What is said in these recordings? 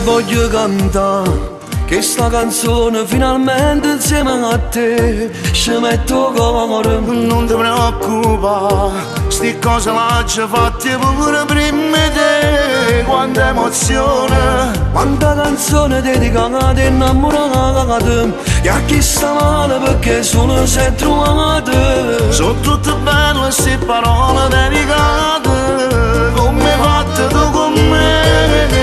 Voglio cantare questa canzone finalmente insieme a te. Ci metto cuore. Non ti preoccupare, sti cose l'ho fatte pure prima di te. Quanta emozione, Quanta canzone dedicata e innamorata, e a chi sta male perché solo si è trovata. sono tutte belle sti parole dedicate, come fatte tu con me.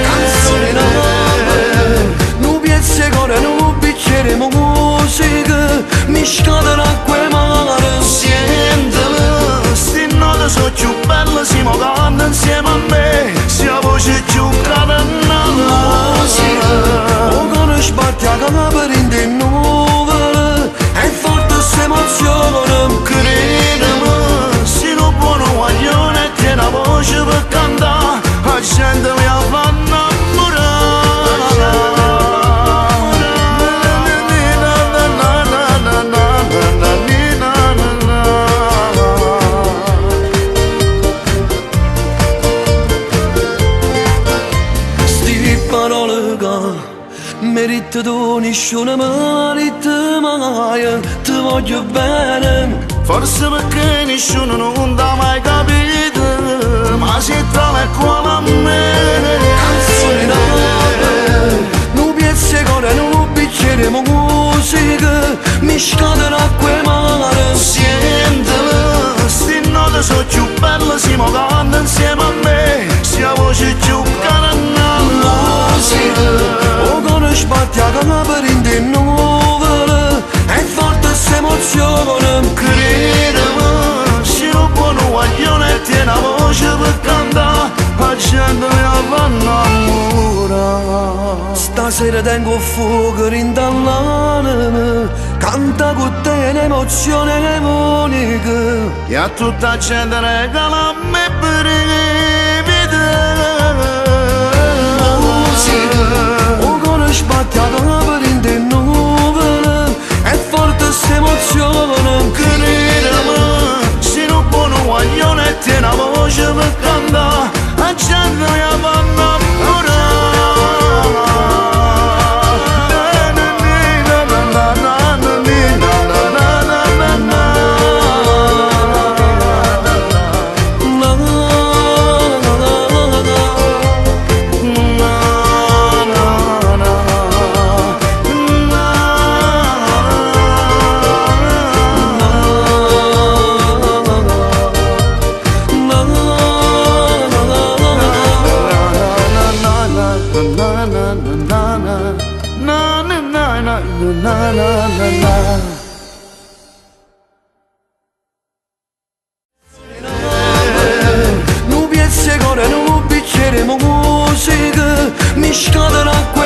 Canzone d'amore, nu piezze cuore, nu bicchiere musica, mischiate l'acqua e mare. Sentile, sti note sono più belle, si cantano insieme a me, sia voce più cadennata. O conosci sbatti a capo in te nuvole, è forte questa emozione. Credimi, se non buono guaglione tiene la voce per cantare, la gente mi fa Merita tu nessuno merita mai, ti voglio bene. forse perché nessuno non t'ha mai capito, ma sei tale quale a me. Canzone d'amore, nu piezze cuore, nu bicchiere musica, mischiate l'acqua e mare. Sentile, sti note sono più belle, si cantano insieme a me, sia voce più cadennata. O conosci sbatti a capo in te nuvole, è forte questa emozione. Credimi, se non buono guaglione tiene la voce per cantare, la gente mi fa innamorare. Stasera tengo fuoco in l'anima, canta con te un'emozione unica. E a tutta la gente regala a me brividi. O conosci sbatti a capo in te nuvole, è forte questa emozione. Credimi, se non buono guaglione tiene la voce per cantare, la gente mi fa innamorare. Nu piezze cuore, nu bicchiere musica, mischiate l'acqua